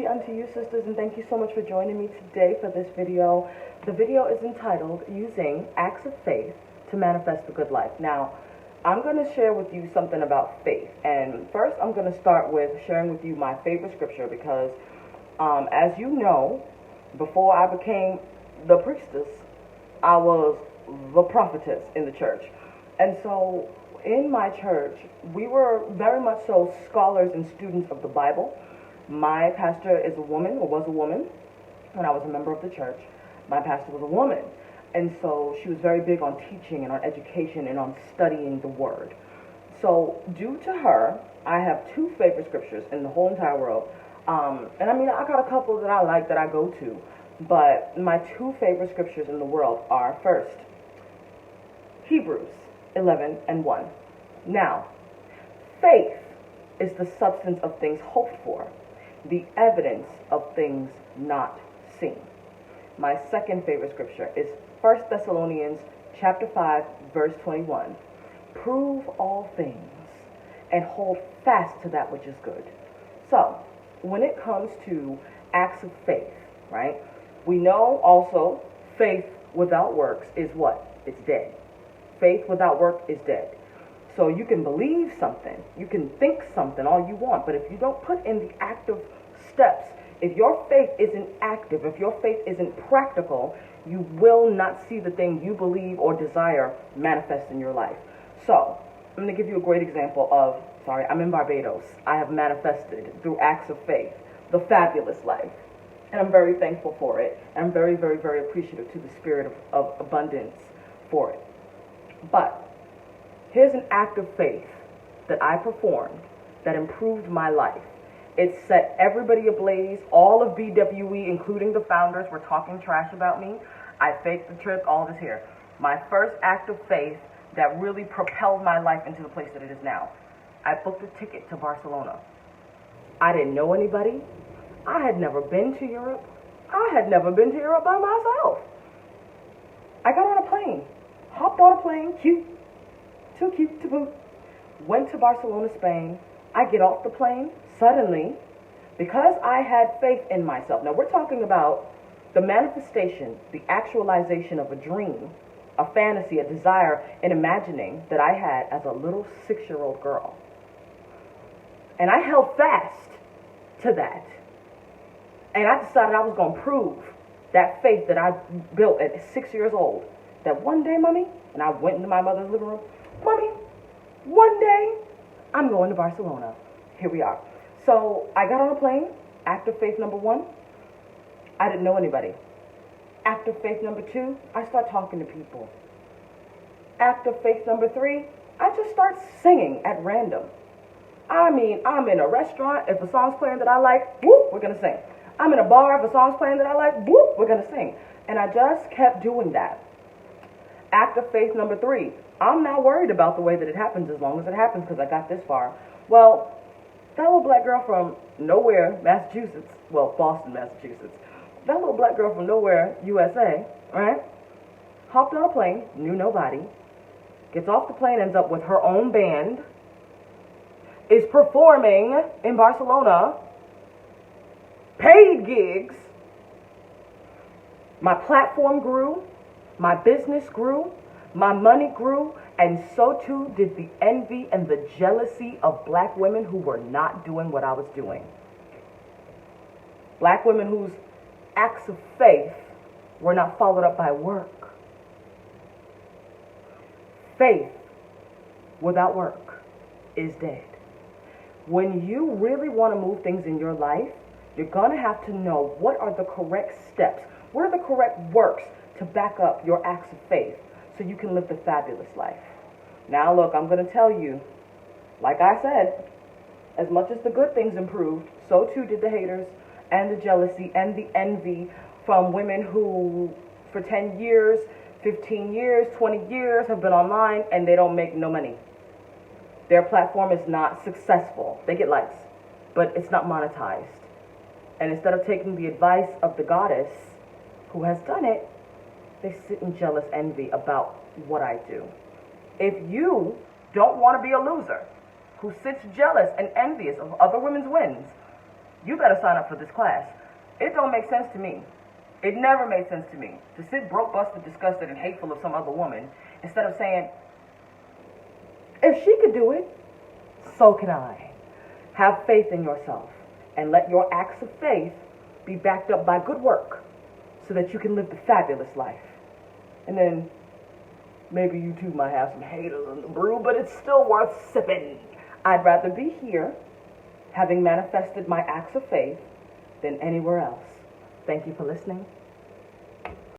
unto you, sisters, and thank you so much for joining me today for this video. The video is entitled, Using Acts of Faith to Manifest the Good Life. Now, I'm going to share with you something about faith. And first, I'm going to start with sharing with you my favorite scripture because, as you know, before I became the priestess, I was the prophetess in the church. And so, in my church, we were very much so scholars and students of the Bible. My pastor is a woman, or was a woman, when I was a member of the church. My pastor was a woman. And so she was very big on teaching and on education and on studying the word. So due to her, I have two favorite scriptures in the whole entire world. And I mean, I got a couple that I like that I go to. But my two favorite scriptures in the world are, first, Hebrews 11:1. Now, faith is the substance of things hoped for, the evidence of things not seen. My second favorite scripture is 1 Thessalonians chapter 5, verse 21. Prove all things and hold fast to that which is good. So, when it comes to acts of faith, right, we know also faith without works is what? It's dead. Faith without work is dead. So you can believe something, you can think something all you want, but if you don't put in the active steps, if your faith isn't active, if your faith isn't practical, you will not see the thing you believe or desire manifest in your life. So, I'm going to give you a great example of, I'm in Barbados. I have manifested through acts of faith, the fabulous life. And I'm very thankful for it. And I'm very, very, very appreciative to the spirit of abundance for it. But here's an act of faith that I performed that improved my life. It set everybody ablaze. All of BWE, including the founders, were talking trash about me. I faked the trip, all this here. My first act of faith that really propelled my life into the place that it is now. I booked a ticket to Barcelona. I didn't know anybody. I had never been to Europe. I had never been to Europe by myself. I got on a plane, hopped on a plane, cute, too cute to boot, went to Barcelona, Spain. I get off the plane, suddenly, because I had faith in myself. Now, we're talking about the manifestation, the actualization of a dream, a fantasy, a desire, an imagining that I had as a little 6-year-old girl. And I held fast to that. And I decided I was going to prove that faith that I built at 6 years old. That one day, Mommy, and I went into my mother's living room, Mommy, one day, I'm going to Barcelona. Here we are. So I got on a plane. Act of faith number 1, I didn't know anybody. Act of faith number 2, I start talking to people. Act of faith number 3, I just start singing at random. I mean, I'm in a restaurant. If a song's playing that I like, whoop, we're going to sing. I'm in a bar. If a song's playing that I like, whoop, we're going to sing. And I just kept doing that. Act of faith number 3, I'm not worried about the way that it happens as long as it happens because I got this far. Well, that little black girl from nowhere, Massachusetts, well, Boston, Massachusetts, that little black girl from nowhere, USA, right, hopped on a plane, knew nobody, gets off the plane, ends up with her own band, is performing in Barcelona, paid gigs. My platform grew, my business grew, my money grew, and so too did the envy and the jealousy of black women who were not doing what I was doing. Black women whose acts of faith were not followed up by work. Faith without work is dead. When you really want to move things in your life, you're going to have to know what are the correct steps, what are the correct works to back up your acts of faith so you can live the fabulous life. Now look, I'm going to tell you, like I said, as much as the good things improved, so too did the haters and the jealousy and the envy from women who for 10 years, 15 years, 20 years have been online and they don't make no money. Their platform is not successful. They get likes, but it's not monetized. And instead of taking the advice of the goddess who has done it, they sit in jealous envy about what I do. If you don't want to be a loser who sits jealous and envious of other women's wins, you better sign up for this class. It don't make sense to me. It never made sense to me to sit broke, busted, disgusted, and hateful of some other woman instead of saying, if she could do it, so can I. Have faith in yourself and let your acts of faith be backed up by good work so that you can live the fabulous life. And then maybe you too might have some haters in the brew, but it's still worth sipping. I'd rather be here having manifested my acts of faith than anywhere else. Thank you for listening.